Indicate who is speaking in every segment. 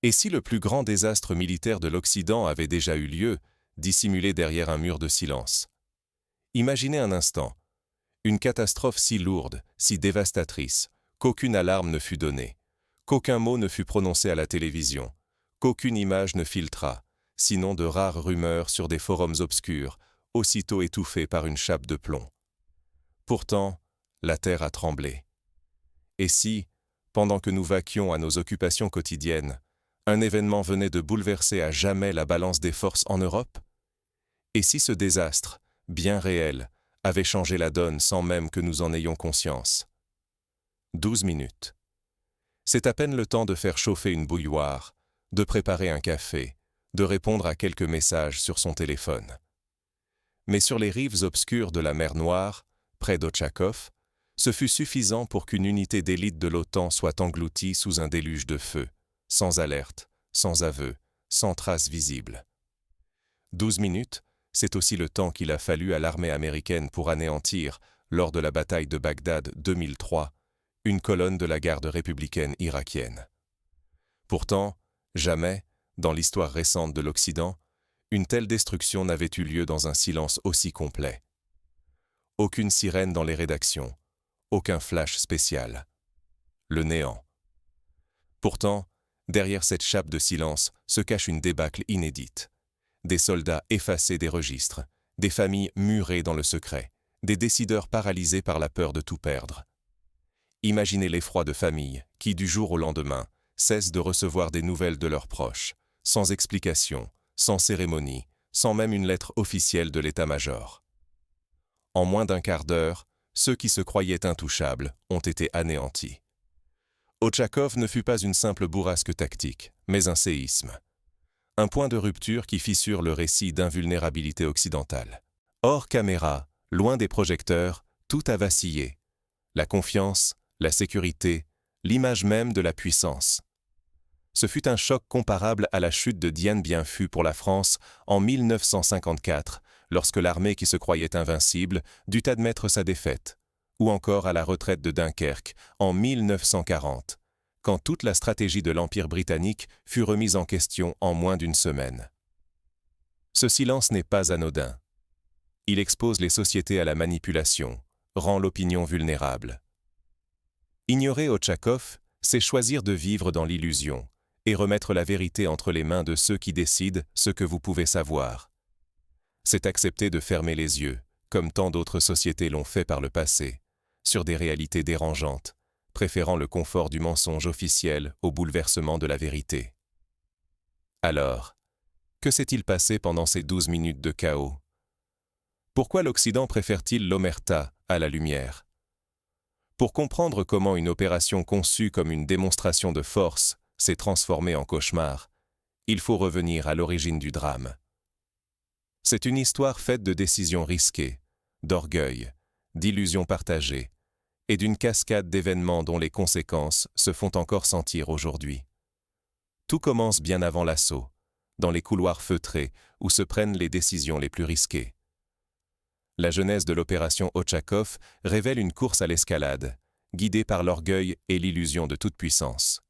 Speaker 1: Et si le plus grand désastre militaire de l'Occident avait déjà eu lieu, dissimulé derrière un mur de silence? Imaginez un instant, une catastrophe si lourde, si dévastatrice, qu'aucune alarme ne fut donnée, qu'aucun mot ne fut prononcé à la télévision, qu'aucune image ne filtra, sinon de rares rumeurs sur des forums obscurs, aussitôt étouffées par une chape de plomb. Pourtant, la terre a tremblé. Et si, pendant que nous vaquions à nos occupations quotidiennes, un événement venait de bouleverser à jamais la balance des forces en Europe? Et si ce désastre, bien réel, avait changé la donne sans même que nous en ayons conscience? 12 minutes. C'est à peine le temps de faire chauffer une bouilloire, de préparer un café, de répondre à quelques messages sur son téléphone. Mais sur les rives obscures de la mer Noire, près d'Otchakov, ce fut suffisant pour qu'une unité d'élite de l'OTAN soit engloutie sous un déluge de feu, sans alerte, sans aveu, sans trace visible. 12 minutes, c'est aussi le temps qu'il a fallu à l'armée américaine pour anéantir, lors de la bataille de Bagdad 2003, une colonne de la garde républicaine irakienne. Pourtant, jamais, dans l'histoire récente de l'Occident, une telle destruction n'avait eu lieu dans un silence aussi complet. Aucune sirène dans les rédactions, aucun flash spécial. Le néant. Pourtant, derrière cette chape de silence se cache une débâcle inédite. Des soldats effacés des registres, des familles murées dans le secret, des décideurs paralysés par la peur de tout perdre. Imaginez l'effroi de familles qui, du jour au lendemain, cessent de recevoir des nouvelles de leurs proches, sans explication, sans cérémonie, sans même une lettre officielle de l'état-major. En moins d'un quart d'heure, ceux qui se croyaient intouchables ont été anéantis. Otchakov ne fut pas une simple bourrasque tactique, mais un séisme. Un point de rupture qui fissure le récit d'invulnérabilité occidentale. Hors caméra, loin des projecteurs, tout a vacillé. La confiance, la sécurité, l'image même de la puissance. Ce fut un choc comparable à la chute de Dien Bien Phu pour la France en 1954, lorsque l'armée qui se croyait invincible dut admettre sa défaite, ou encore à la retraite de Dunkerque en 1940, quand toute la stratégie de l'Empire britannique fut remise en question en moins d'une semaine. Ce silence n'est pas anodin. Il expose les sociétés à la manipulation, rend l'opinion vulnérable. Ignorer Otchakov, c'est choisir de vivre dans l'illusion et remettre la vérité entre les mains de ceux qui décident ce que vous pouvez savoir. C'est accepter de fermer les yeux, comme tant d'autres sociétés l'ont fait par le passé, sur des réalités dérangeantes, préférant le confort du mensonge officiel au bouleversement de la vérité. Alors, que s'est-il passé pendant ces 12 minutes de chaos? Pourquoi l'Occident préfère-t-il l'omerta à la lumière? Pour comprendre comment une opération conçue comme une démonstration de force s'est transformée en cauchemar, il faut revenir à l'origine du drame. C'est une histoire faite de décisions risquées, d'orgueil, d'illusions partagées, et d'une cascade d'événements dont les conséquences se font encore sentir aujourd'hui. Tout commence bien avant l'assaut, dans les couloirs feutrés où se prennent les décisions les plus risquées. La genèse de l'opération Otchakov révèle une course à l'escalade, guidée par l'orgueil et l'illusion de toute puissance.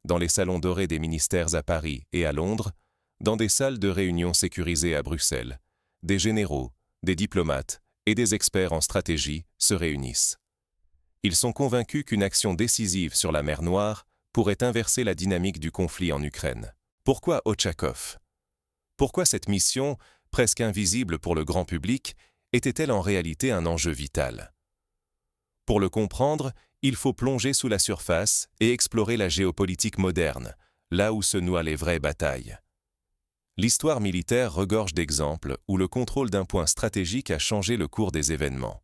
Speaker 1: Dans les salons dorés des ministères à Paris et à Londres, dans des salles de réunion sécurisées à Bruxelles, des généraux, des diplomates et des experts en stratégie se réunissent. Ils sont convaincus qu'une action décisive sur la mer Noire pourrait inverser la dynamique du conflit en Ukraine. Pourquoi Otchakov? Pourquoi cette mission, presque invisible pour le grand public, était-elle en réalité un enjeu vital? Pour le comprendre, il faut plonger sous la surface et explorer la géopolitique moderne, là où se nouent les vraies batailles. L'histoire militaire regorge d'exemples où le contrôle d'un point stratégique a changé le cours des événements.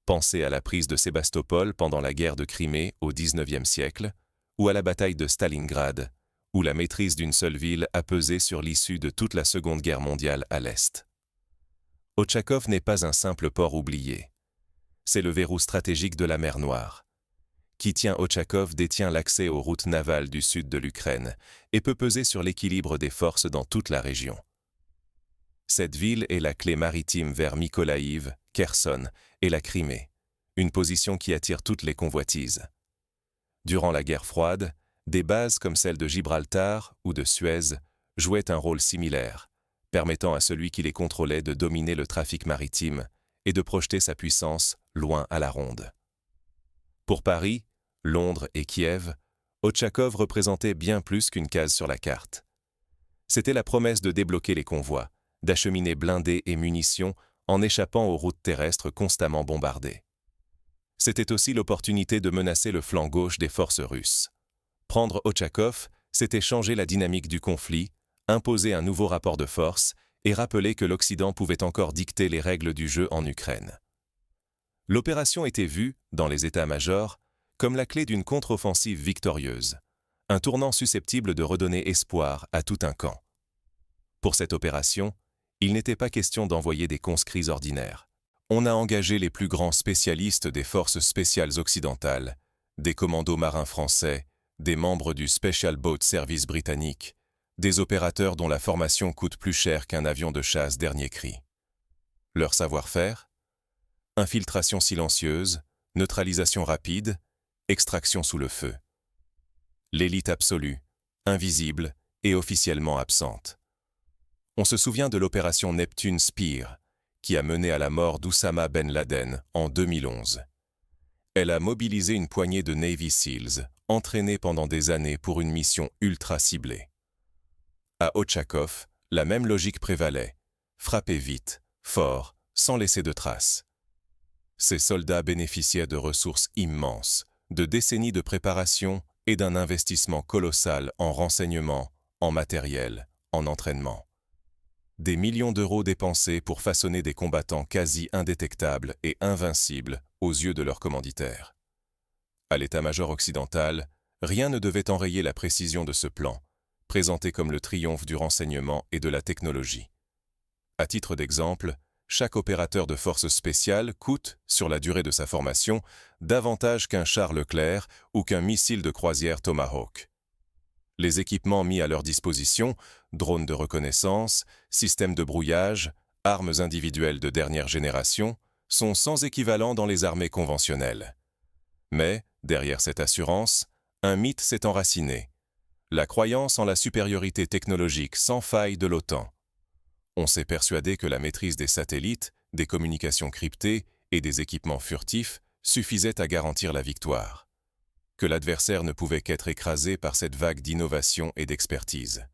Speaker 1: Pensez à la prise de Sébastopol pendant la guerre de Crimée au XIXe siècle, ou à la bataille de Stalingrad, où la maîtrise d'une seule ville a pesé sur l'issue de toute la Seconde Guerre mondiale à l'Est. Otchakov n'est pas un simple port oublié. C'est le verrou stratégique de la mer Noire. Qui tient Otchakov détient l'accès aux routes navales du sud de l'Ukraine et peut peser sur l'équilibre des forces dans toute la région. Cette ville est la clé maritime vers Mykolaïv, Kherson et la Crimée, une position qui attire toutes les convoitises. Durant la guerre froide, des bases comme celle de Gibraltar ou de Suez jouaient un rôle similaire, permettant à celui qui les contrôlait de dominer le trafic maritime et de projeter sa puissance loin à la ronde. Pour Paris, Londres et Kiev, Otchakov représentait bien plus qu'une case sur la carte. C'était la promesse de débloquer les convois, d'acheminer blindés et munitions en échappant aux routes terrestres constamment bombardées. C'était aussi l'opportunité de menacer le flanc gauche des forces russes. Prendre Otchakov, c'était changer la dynamique du conflit, imposer un nouveau rapport de force et rappeler que l'Occident pouvait encore dicter les règles du jeu en Ukraine. L'opération était vue, dans les états-majors, comme la clé d'une contre-offensive victorieuse, un tournant susceptible de redonner espoir à tout un camp. Pour cette opération, il n'était pas question d'envoyer des conscrits ordinaires. On a engagé les plus grands spécialistes des forces spéciales occidentales, des commandos marins français, des membres du Special Boat Service britannique, des opérateurs dont la formation coûte plus cher qu'un avion de chasse dernier cri. Leur savoir-faire ? Infiltration silencieuse, neutralisation rapide, extraction sous le feu. L'élite absolue, invisible et officiellement absente. On se souvient de l'opération Neptune Spear, qui a mené à la mort d'Oussama Ben Laden en 2011. Elle a mobilisé une poignée de Navy SEALs, entraînés pendant des années pour une mission ultra ciblée. À Otchakov, la même logique prévalait, frapper vite, fort, sans laisser de traces. Ces soldats bénéficiaient de ressources immenses, de décennies de préparation et d'un investissement colossal en renseignements, en matériel, en entraînement. Des millions d'euros dépensés pour façonner des combattants quasi indétectables et invincibles aux yeux de leurs commanditaires. À l'état-major occidental, rien ne devait enrayer la précision de ce plan, présenté comme le triomphe du renseignement et de la technologie. À titre d'exemple, chaque opérateur de force spéciale coûte, sur la durée de sa formation, davantage qu'un char Leclerc ou qu'un missile de croisière Tomahawk. Les équipements mis à leur disposition, drones de reconnaissance, systèmes de brouillage, armes individuelles de dernière génération, sont sans équivalent dans les armées conventionnelles. Mais, derrière cette assurance, un mythe s'est enraciné. La croyance en la supériorité technologique sans faille de l'OTAN. On s'est persuadé que la maîtrise des satellites, des communications cryptées et des équipements furtifs suffisait à garantir la victoire. Que l'adversaire ne pouvait qu'être écrasé par cette vague d'innovation et d'expertise.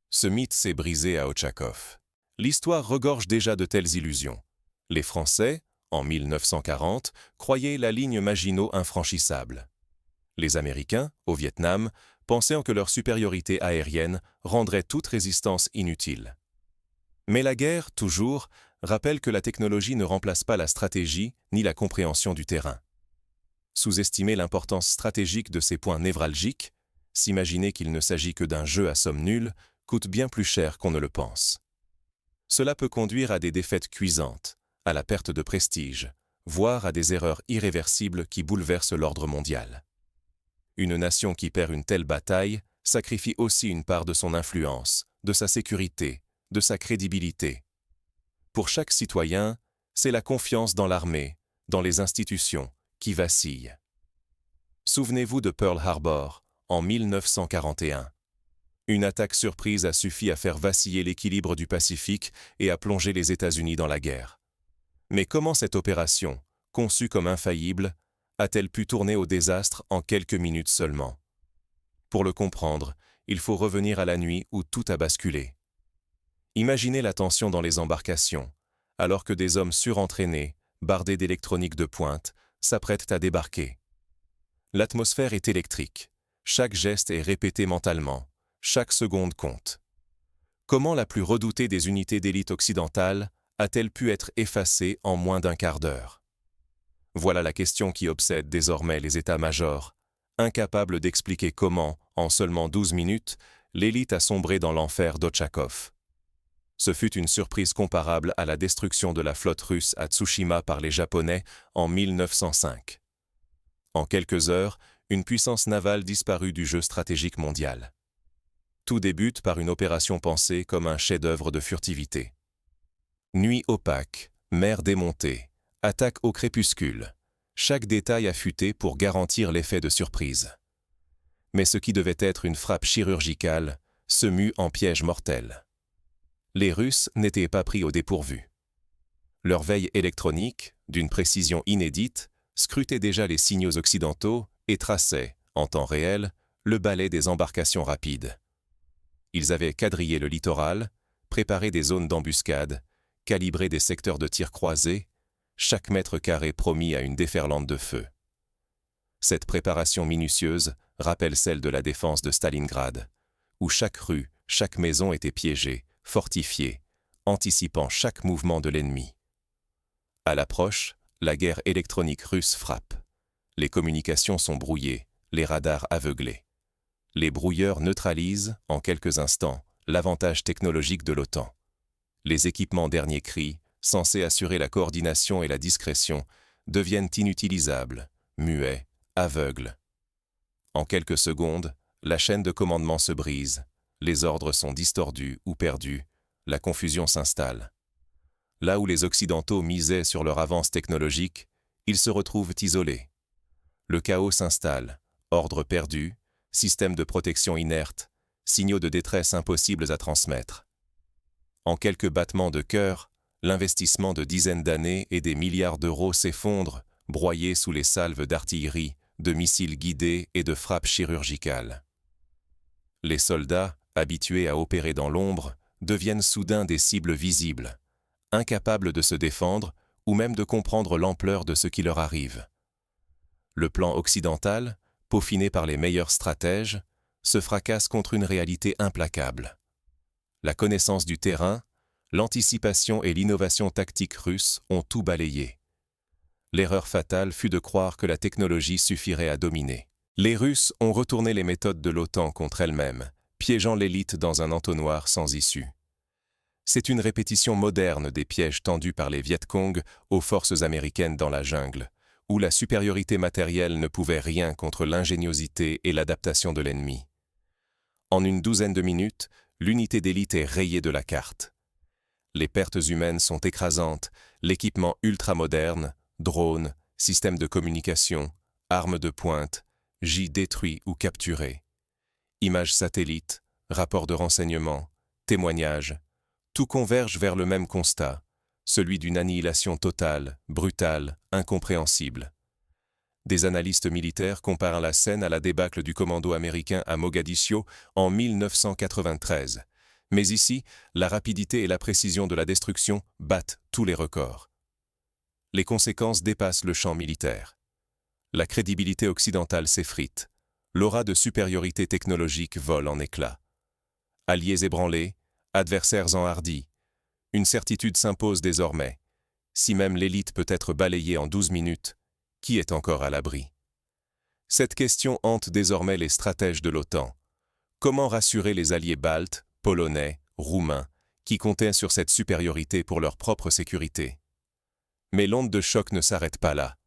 Speaker 1: Ce mythe s'est brisé à Otchakov. L'histoire regorge déjà de telles illusions. Les Français, en 1940, croyaient la ligne Maginot infranchissable. Les Américains, au Vietnam, pensaient que leur supériorité aérienne rendrait toute résistance inutile. Mais la guerre, toujours, rappelle que la technologie ne remplace pas la stratégie ni la compréhension du terrain. Sous-estimer l'importance stratégique de ces points névralgiques, s'imaginer qu'il ne s'agit que d'un jeu à somme nulle, coûte bien plus cher qu'on ne le pense. Cela peut conduire à des défaites cuisantes, à la perte de prestige, voire à des erreurs irréversibles qui bouleversent l'ordre mondial. Une nation qui perd une telle bataille sacrifie aussi une part de son influence, de sa sécurité, de sa crédibilité. Pour chaque citoyen, c'est la confiance dans l'armée, dans les institutions, qui vacille. Souvenez-vous de Pearl Harbor, en 1941. Une attaque surprise a suffi à faire vaciller l'équilibre du Pacifique et à plonger les États-Unis dans la guerre. Mais comment cette opération, conçue comme infaillible, a-t-elle pu tourner au désastre en quelques minutes seulement? Pour le comprendre, il faut revenir à la nuit où tout a basculé. Imaginez la tension dans les embarcations, alors que des hommes surentraînés, bardés d'électronique de pointe, s'apprêtent à débarquer. L'atmosphère est électrique. Chaque geste est répété mentalement. Chaque seconde compte. Comment la plus redoutée des unités d'élite occidentale a-t-elle pu être effacée en moins d'un quart d'heure? Voilà la question qui obsède désormais les états-majors, incapables d'expliquer comment, en seulement 12 minutes, l'élite a sombré dans l'enfer d'Otchakov. Ce fut une surprise comparable à la destruction de la flotte russe à Tsushima par les Japonais en 1905. En quelques heures, une puissance navale disparut du jeu stratégique mondial. Tout débute par une opération pensée comme un chef-d'œuvre de furtivité. Nuit opaque, mer démontée, attaque au crépuscule. Chaque détail affûté pour garantir l'effet de surprise. mais ce qui devait être une frappe chirurgicale se mue en piège mortel. Les Russes n'étaient pas pris au dépourvu. Leur veille électronique, d'une précision inédite, scrutait déjà les signaux occidentaux et traçait, en temps réel, le balai des embarcations rapides. Ils avaient quadrillé le littoral, préparé des zones d'embuscade, calibré des secteurs de tir croisés, chaque mètre carré promis à une déferlante de feu. Cette préparation minutieuse rappelle celle de la défense de Stalingrad, où chaque rue, chaque maison était piégée, fortifiée, anticipant chaque mouvement de l'ennemi. À l'approche, la guerre électronique russe frappe. Les communications sont brouillées, les radars aveuglés. Les brouilleurs neutralisent, en quelques instants, l'avantage technologique de l'OTAN. Les équipements dernier cri, censés assurer la coordination et la discrétion, deviennent inutilisables, muets, aveugles. En quelques secondes, la chaîne de commandement se brise, les ordres sont distordus ou perdus, la confusion s'installe. Là où les Occidentaux misaient sur leur avance technologique, ils se retrouvent isolés. Le chaos s'installe, ordres perdus, systèmes de protection inertes, signaux de détresse impossibles à transmettre. En quelques battements de cœur, l'investissement de dizaines d'années et des milliards d'euros s'effondre, broyé sous les salves d'artillerie, de missiles guidés et de frappes chirurgicales. Les soldats, habitués à opérer dans l'ombre, deviennent soudain des cibles visibles, incapables de se défendre ou même de comprendre l'ampleur de ce qui leur arrive. Le plan occidental, peaufiné par les meilleurs stratèges, se fracasse contre une réalité implacable. La connaissance du terrain, l'anticipation et l'innovation tactique russe ont tout balayé. L'erreur fatale fut de croire que la technologie suffirait à dominer. Les Russes ont retourné les méthodes de l'OTAN contre elles-mêmes, piégeant l'élite dans un entonnoir sans issue. C'est une répétition moderne des pièges tendus par les Viet Cong aux forces américaines dans la jungle, où la supériorité matérielle ne pouvait rien contre l'ingéniosité et l'adaptation de l'ennemi. En une douzaine de minutes, l'unité d'élite est rayée de la carte. Les pertes humaines sont écrasantes, l'équipement ultramoderne, drones, systèmes de communication, armes de pointe, gît détruits ou capturés. Images satellites, rapports de renseignement, témoignages, tout converge vers le même constat, celui d'une annihilation totale, brutale, incompréhensible. Des analystes militaires comparent la scène à la débâcle du commando américain à Mogadiscio en 1993. Mais ici, la rapidité et la précision de la destruction battent tous les records. Les conséquences dépassent le champ militaire. La crédibilité occidentale s'effrite. L'aura de supériorité technologique vole en éclats. Alliés ébranlés, adversaires enhardis. Une certitude s'impose désormais. Si même l'élite peut être balayée en 12 minutes, qui est encore à l'abri? Cette question hante désormais les stratèges de l'OTAN. Comment rassurer les alliés baltes, polonais, roumains, qui comptaient sur cette supériorité pour leur propre sécurité? Mais l'onde de choc ne s'arrête pas là.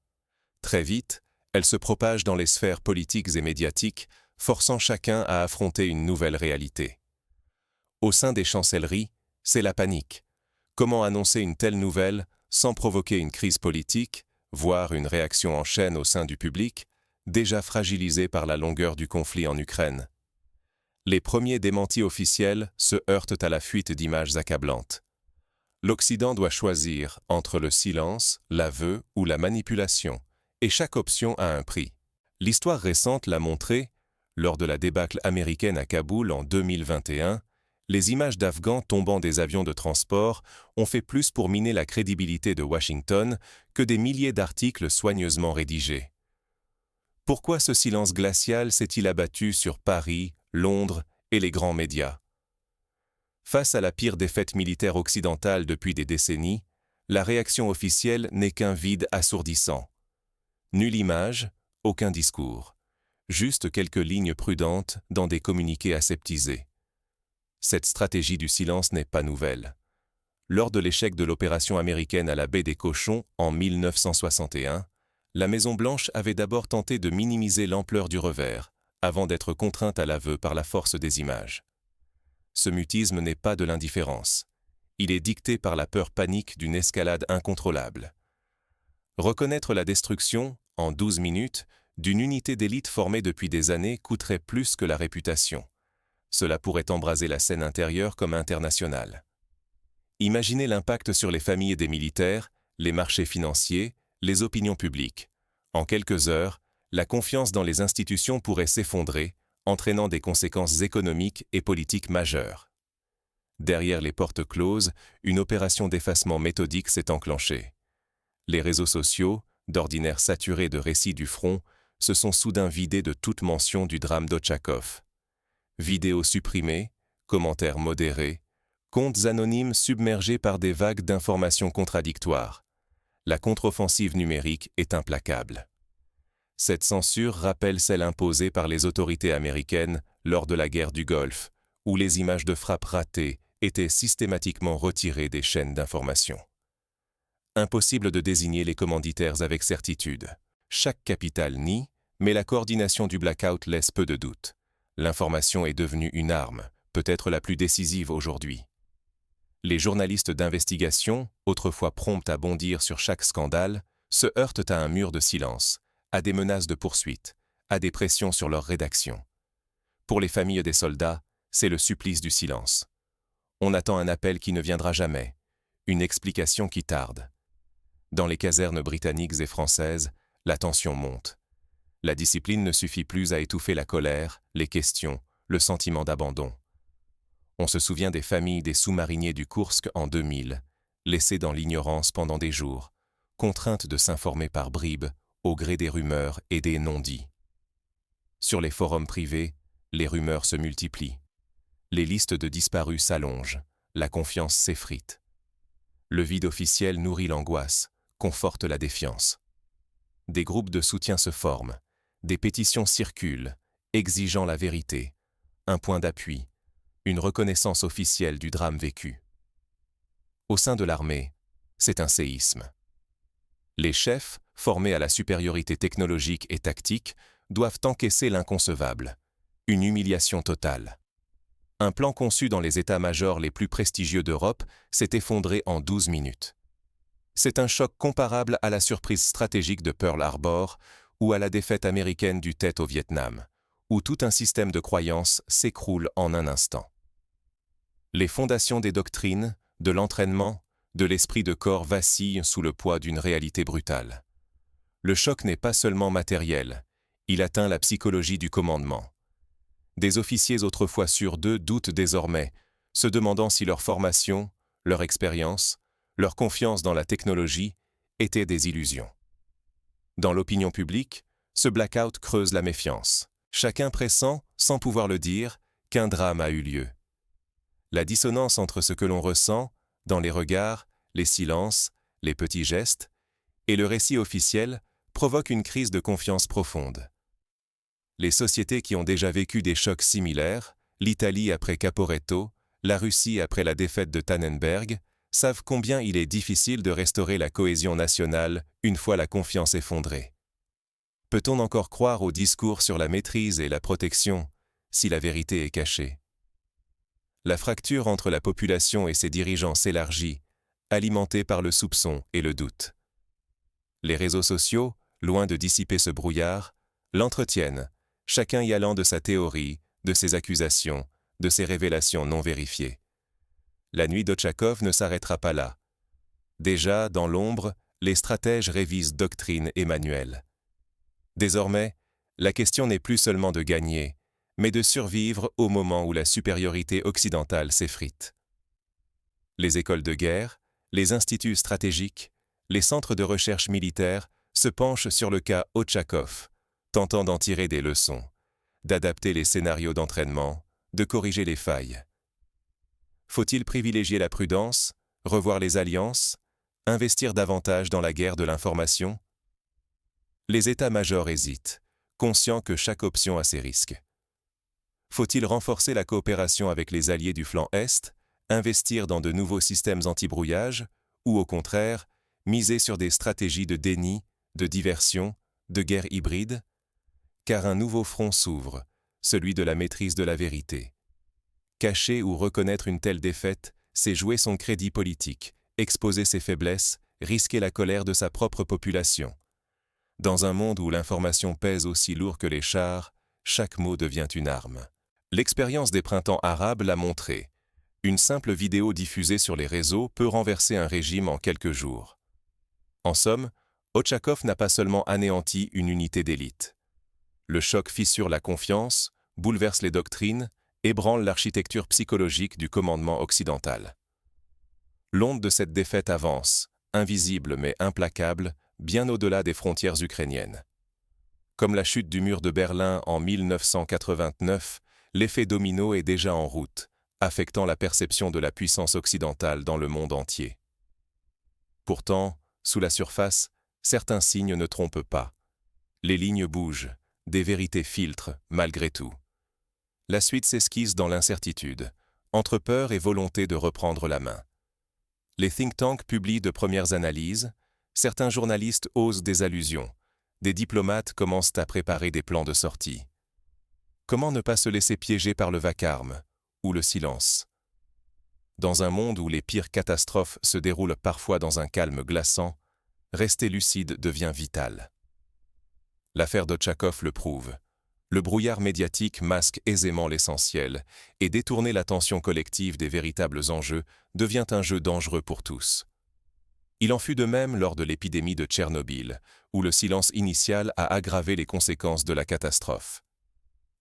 Speaker 1: Très vite, elle se propage dans les sphères politiques et médiatiques, forçant chacun à affronter une nouvelle réalité. Au sein des chancelleries, c'est la panique. Comment annoncer une telle nouvelle sans provoquer une crise politique, voire une réaction en chaîne au sein du public, déjà fragilisé par la longueur du conflit en Ukraine? Les premiers démentis officiels se heurtent à la fuite d'images accablantes. L'Occident doit choisir entre le silence, l'aveu ou la manipulation, et chaque option a un prix. L'histoire récente l'a montré, lors de la débâcle américaine à Kaboul en 2021, les images d'Afghans tombant des avions de transport ont fait plus pour miner la crédibilité de Washington que des milliers d'articles soigneusement rédigés. Pourquoi ce silence glacial s'est-il abattu sur Paris, Londres et les grands médias? Face à la pire défaite militaire occidentale depuis des décennies, la réaction officielle n'est qu'un vide assourdissant. Nulle image, aucun discours. Juste quelques lignes prudentes dans des communiqués aseptisés. Cette stratégie du silence n'est pas nouvelle. Lors de l'échec de l'opération américaine à la baie des Cochons en 1961, la Maison-Blanche avait d'abord tenté de minimiser l'ampleur du revers, avant d'être contrainte à l'aveu par la force des images. Ce mutisme n'est pas de l'indifférence. Il est dicté par la peur panique d'une escalade incontrôlable. Reconnaître la destruction, en 12 minutes, d'une unité d'élite formée depuis des années coûterait plus que la réputation. Cela pourrait embraser la scène intérieure comme internationale. Imaginez l'impact sur les familles des militaires, les marchés financiers, les opinions publiques. En quelques heures, la confiance dans les institutions pourrait s'effondrer, entraînant des conséquences économiques et politiques majeures. Derrière les portes closes, une opération d'effacement méthodique s'est enclenchée. Les réseaux sociaux, d'ordinaire saturés de récits du front, se sont soudain vidés de toute mention du drame d'Otchakov. Vidéos supprimées, commentaires modérés, comptes anonymes submergés par des vagues d'informations contradictoires. La contre-offensive numérique est implacable. Cette censure rappelle celle imposée par les autorités américaines lors de la guerre du Golfe, où les images de frappes ratées étaient systématiquement retirées des chaînes d'information. Impossible de désigner les commanditaires avec certitude. Chaque capitale nie, mais la coordination du blackout laisse peu de doute. L'information est devenue une arme, peut-être la plus décisive aujourd'hui. Les journalistes d'investigation, autrefois prompts à bondir sur chaque scandale, se heurtent à un mur de silence, à des menaces de poursuite, à des pressions sur leur rédaction. Pour les familles des soldats, c'est le supplice du silence. On attend un appel qui ne viendra jamais, une explication qui tarde. Dans les casernes britanniques et françaises, la tension monte. La discipline ne suffit plus à étouffer la colère, les questions, le sentiment d'abandon. On se souvient des familles des sous-mariniers du Koursk en 2000, laissées dans l'ignorance pendant des jours, contraintes de s'informer par bribes, au gré des rumeurs et des non-dits. Sur les forums privés, les rumeurs se multiplient. Les listes de disparus s'allongent, la confiance s'effrite. Le vide officiel nourrit l'angoisse, conforte la défiance. Des groupes de soutien se forment, des pétitions circulent, exigeant la vérité, un point d'appui, une reconnaissance officielle du drame vécu. Au sein de l'armée, c'est un séisme. Les chefs, formés à la supériorité technologique et tactique, doivent encaisser l'inconcevable, une humiliation totale. Un plan conçu dans les états-majors les plus prestigieux d'Europe s'est effondré en 12 minutes. C'est un choc comparable à la surprise stratégique de Pearl Harbor ou à la défaite américaine du Tet au Vietnam, où tout un système de croyances s'écroule en un instant. Les fondations des doctrines, de l'entraînement, de l'esprit de corps vacillent sous le poids d'une réalité brutale. Le choc n'est pas seulement matériel, il atteint la psychologie du commandement. Des officiers autrefois sûrs d'eux doutent désormais, se demandant si leur formation, leur expérience, leur confiance dans la technologie étaient des illusions. Dans l'opinion publique, ce blackout creuse la méfiance. Chacun pressent, sans pouvoir le dire, qu'un drame a eu lieu. La dissonance entre ce que l'on ressent, dans les regards, les silences, les petits gestes, et le récit officiel provoque une crise de confiance profonde. Les sociétés qui ont déjà vécu des chocs similaires, l'Italie après Caporetto, la Russie après la défaite de Tannenberg, savent combien il est difficile de restaurer la cohésion nationale une fois la confiance effondrée. Peut-on encore croire au discours sur la maîtrise et la protection si la vérité est cachée? La fracture entre la population et ses dirigeants s'élargit, alimentée par le soupçon et le doute. Les réseaux sociaux, loin de dissiper ce brouillard, l'entretiennent, chacun y allant de sa théorie, de ses accusations, de ses révélations non vérifiées. La nuit d'Otchakov ne s'arrêtera pas là. Déjà, dans l'ombre, les stratèges révisent doctrine et manuel. Désormais, la question n'est plus seulement de gagner, mais de survivre au moment où la supériorité occidentale s'effrite. Les écoles de guerre, les instituts stratégiques, les centres de recherche militaire se penchent sur le cas Otchakov, tentant d'en tirer des leçons, d'adapter les scénarios d'entraînement, de corriger les failles. Faut-il privilégier la prudence, revoir les alliances, investir davantage dans la guerre de l'information? Les états-majors hésitent, conscients que chaque option a ses risques. Faut-il renforcer la coopération avec les alliés du flanc Est, investir dans de nouveaux systèmes anti-brouillage, ou au contraire, miser sur des stratégies de déni, de diversion, de guerre hybride? Car un nouveau front s'ouvre, celui de la maîtrise de la vérité. Cacher ou reconnaître une telle défaite, c'est jouer son crédit politique, exposer ses faiblesses, risquer la colère de sa propre population. Dans un monde où l'information pèse aussi lourd que les chars, chaque mot devient une arme. L'expérience des printemps arabes l'a montré. Une simple vidéo diffusée sur les réseaux peut renverser un régime en quelques jours. En somme, Ochakov n'a pas seulement anéanti une unité d'élite. Le choc fissure la confiance, bouleverse les doctrines, ébranle l'architecture psychologique du commandement occidental. L'onde de cette défaite avance, invisible mais implacable, bien au-delà des frontières ukrainiennes. Comme la chute du mur de Berlin en 1989, l'effet domino est déjà en route, affectant la perception de la puissance occidentale dans le monde entier. Pourtant, sous la surface, certains signes ne trompent pas. Les lignes bougent, des vérités filtrent, malgré tout. La suite s'esquisse dans l'incertitude, entre peur et volonté de reprendre la main. Les think tanks publient de premières analyses, certains journalistes osent des allusions, des diplomates commencent à préparer des plans de sortie. Comment ne pas se laisser piéger par le vacarme ou le silence? Dans un monde où les pires catastrophes se déroulent parfois dans un calme glaçant, rester lucide devient vital. L'affaire d'Ochakov le prouve. Le brouillard médiatique masque aisément l'essentiel, et détourner l'attention collective des véritables enjeux devient un jeu dangereux pour tous. Il en fut de même lors de l'épidémie de Tchernobyl, où le silence initial a aggravé les conséquences de la catastrophe.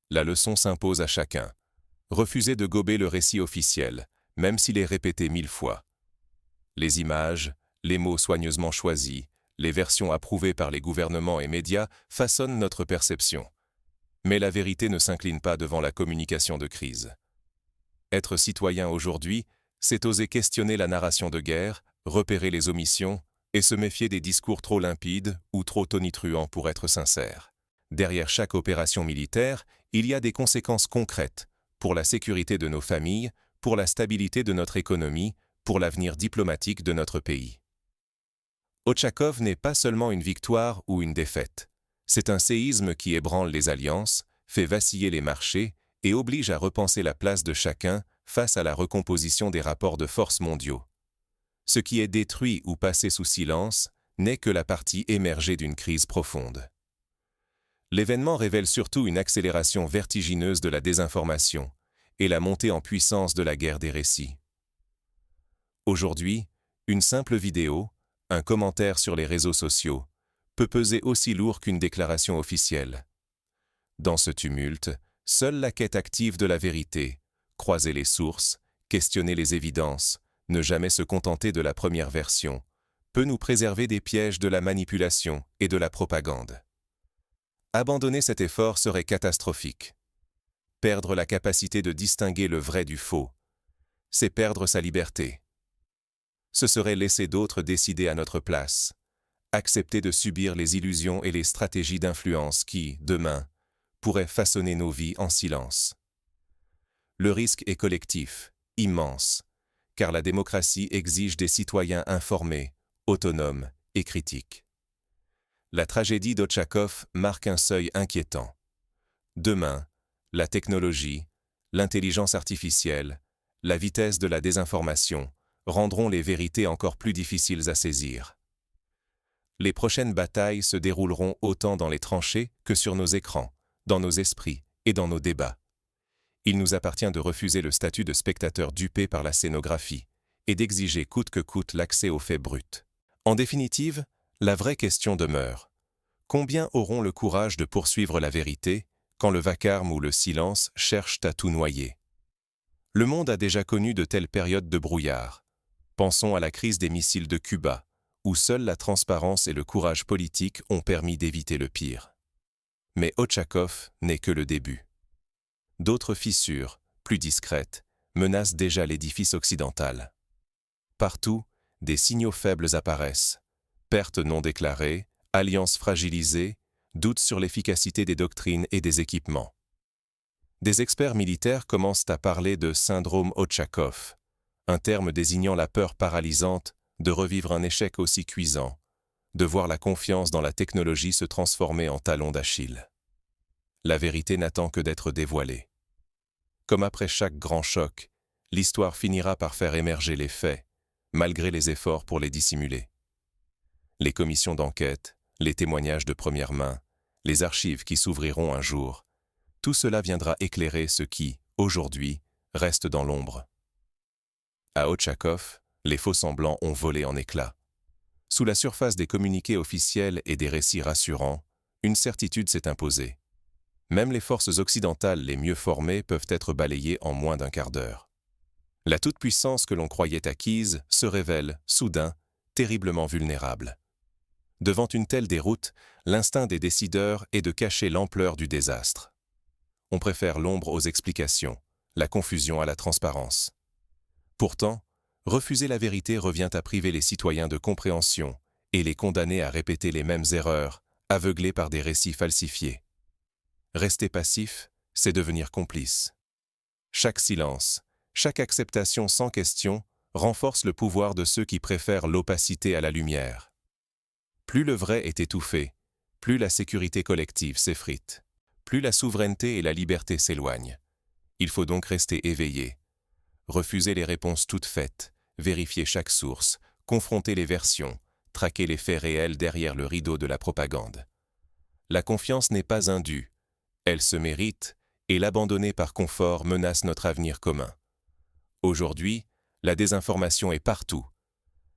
Speaker 1: La leçon s'impose à chacun. Refuser de gober le récit officiel, même s'il est répété 1000 fois. Les images, les mots soigneusement choisis, les versions approuvées par les gouvernements et médias façonnent notre perception. Mais la vérité ne s'incline pas devant la communication de crise. Être citoyen aujourd'hui, c'est oser questionner la narration de guerre, repérer les omissions et se méfier des discours trop limpides ou trop tonitruants pour être sincère. Derrière chaque opération militaire, il y a des conséquences concrètes pour la sécurité de nos familles, pour la stabilité de notre économie, pour l'avenir diplomatique de notre pays. Ochakov n'est pas seulement une victoire ou une défaite. C'est un séisme qui ébranle les alliances, fait vaciller les marchés et oblige à repenser la place de chacun face à la recomposition des rapports de force mondiaux. Ce qui est détruit ou passé sous silence n'est que la partie émergée d'une crise profonde. L'événement révèle surtout une accélération vertigineuse de la désinformation et la montée en puissance de la guerre des récits. Aujourd'hui, une simple vidéo, un commentaire sur les réseaux sociaux, peut peser aussi lourd qu'une déclaration officielle. Dans ce tumulte, seule la quête active de la vérité, croiser les sources, questionner les évidences, ne jamais se contenter de la première version, peut nous préserver des pièges de la manipulation et de la propagande. Abandonner cet effort serait catastrophique. Perdre la capacité de distinguer le vrai du faux, c'est perdre sa liberté. Ce serait laisser d'autres décider à notre place, accepter de subir les illusions et les stratégies d'influence qui, demain, pourraient façonner nos vies en silence. Le risque est collectif, immense, car la démocratie exige des citoyens informés, autonomes et critiques. La tragédie d'Ochakov marque un seuil inquiétant. Demain, la technologie, l'intelligence artificielle, la vitesse de la désinformation rendront les vérités encore plus difficiles à saisir. Les prochaines batailles se dérouleront autant dans les tranchées que sur nos écrans, dans nos esprits et dans nos débats. Il nous appartient de refuser le statut de spectateur dupé par la scénographie et d'exiger coûte que coûte l'accès aux faits bruts. En définitive, la vraie question demeure. Combien auront le courage de poursuivre la vérité quand le vacarme ou le silence cherchent à tout noyer? Le monde a déjà connu de telles périodes de brouillard. Pensons à la crise des missiles de Cuba, où seule la transparence et le courage politique ont permis d'éviter le pire. Mais Ochakov n'est que le début. D'autres fissures, plus discrètes, menacent déjà l'édifice occidental. Partout, des signaux faibles apparaissent. Pertes non déclarées, alliances fragilisées, doutes sur l'efficacité des doctrines et des équipements. Des experts militaires commencent à parler de syndrome Ochakov, un terme désignant la peur paralysante de revivre un échec aussi cuisant, de voir la confiance dans la technologie se transformer en talon d'Achille. La vérité n'attend que d'être dévoilée. Comme après chaque grand choc, l'histoire finira par faire émerger les faits, malgré les efforts pour les dissimuler. Les commissions d'enquête, les témoignages de première main, les archives qui s'ouvriront un jour, tout cela viendra éclairer ce qui, aujourd'hui, reste dans l'ombre. À Ochakov, les faux-semblants ont volé en éclats. Sous la surface des communiqués officiels et des récits rassurants, une certitude s'est imposée. Même les forces occidentales les mieux formées peuvent être balayées en moins d'un quart d'heure. La toute-puissance que l'on croyait acquise se révèle, soudain, terriblement vulnérable. Devant une telle déroute, l'instinct des décideurs est de cacher l'ampleur du désastre. On préfère l'ombre aux explications, la confusion à la transparence. Pourtant, refuser la vérité revient à priver les citoyens de compréhension et les condamner à répéter les mêmes erreurs, aveuglés par des récits falsifiés. Rester passif, c'est devenir complice. Chaque silence, chaque acceptation sans question renforce le pouvoir de ceux qui préfèrent l'opacité à la lumière. Plus le vrai est étouffé, plus la sécurité collective s'effrite, plus la souveraineté et la liberté s'éloignent. Il faut donc rester éveillé, refuser les réponses toutes faites, vérifier chaque source, confronter les versions, traquer les faits réels derrière le rideau de la propagande. La confiance n'est pas un dû, elle se mérite, et l'abandonner par confort menace notre avenir commun. Aujourd'hui, la désinformation est partout.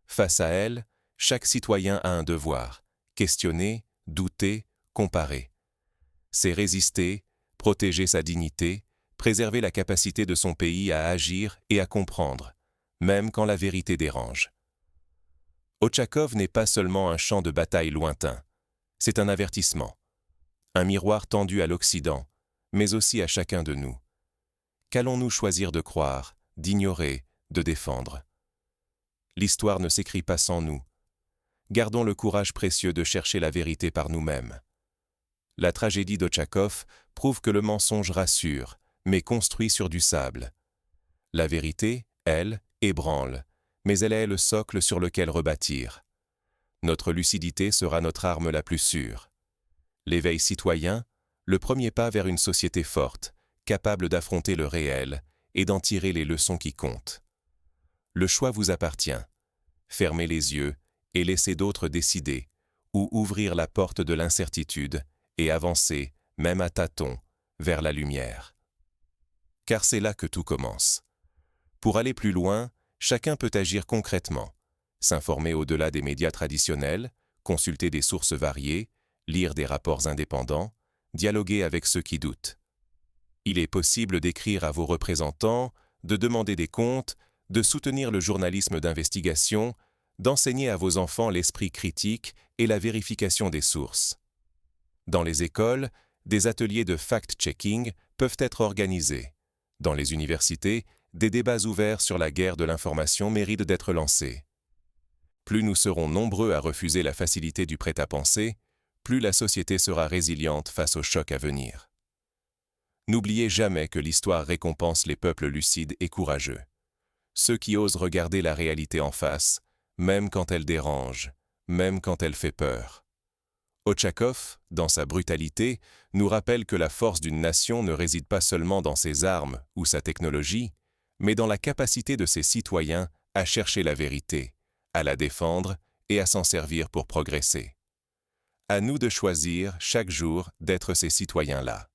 Speaker 1: Face à elle, chaque citoyen a un devoir, questionner, douter, comparer. C'est résister, protéger sa dignité, préserver la capacité de son pays à agir et à comprendre, même quand la vérité dérange. Ochakov n'est pas seulement un champ de bataille lointain, c'est un avertissement, un miroir tendu à l'Occident, mais aussi à chacun de nous. Qu'allons-nous choisir de croire, d'ignorer, de défendre? L'histoire ne s'écrit pas sans nous. Gardons le courage précieux de chercher la vérité par nous-mêmes. La tragédie d'Ochakov prouve que le mensonge rassure, mais construit sur du sable. La vérité, elle, ébranle, mais elle est le socle sur lequel rebâtir. Notre lucidité sera notre arme la plus sûre. L'éveil citoyen, le premier pas vers une société forte, capable d'affronter le réel et d'en tirer les leçons qui comptent. Le choix vous appartient. Fermez les yeux et laissez d'autres décider, ou ouvrir la porte de l'incertitude et avancer, même à tâtons, vers la lumière. Car c'est là que tout commence. Pour aller plus loin, chacun peut agir concrètement, s'informer au-delà des médias traditionnels, consulter des sources variées, lire des rapports indépendants, dialoguer avec ceux qui doutent. Il est possible d'écrire à vos représentants, de demander des comptes, de soutenir le journalisme d'investigation, d'enseigner à vos enfants l'esprit critique et la vérification des sources. Dans les écoles, des ateliers de fact-checking peuvent être organisés. Dans les universités, des débats ouverts sur la guerre de l'information méritent d'être lancés. Plus nous serons nombreux à refuser la facilité du prêt-à-penser, plus la société sera résiliente face aux chocs à venir. N'oubliez jamais que l'histoire récompense les peuples lucides et courageux. Ceux qui osent regarder la réalité en face, même quand elle dérange, même quand elle fait peur. Ochakov, dans sa brutalité, nous rappelle que la force d'une nation ne réside pas seulement dans ses armes ou sa technologie, mais dans la capacité de ses citoyens à chercher la vérité, à la défendre et à s'en servir pour progresser. À nous de choisir chaque jour d'être ces citoyens-là.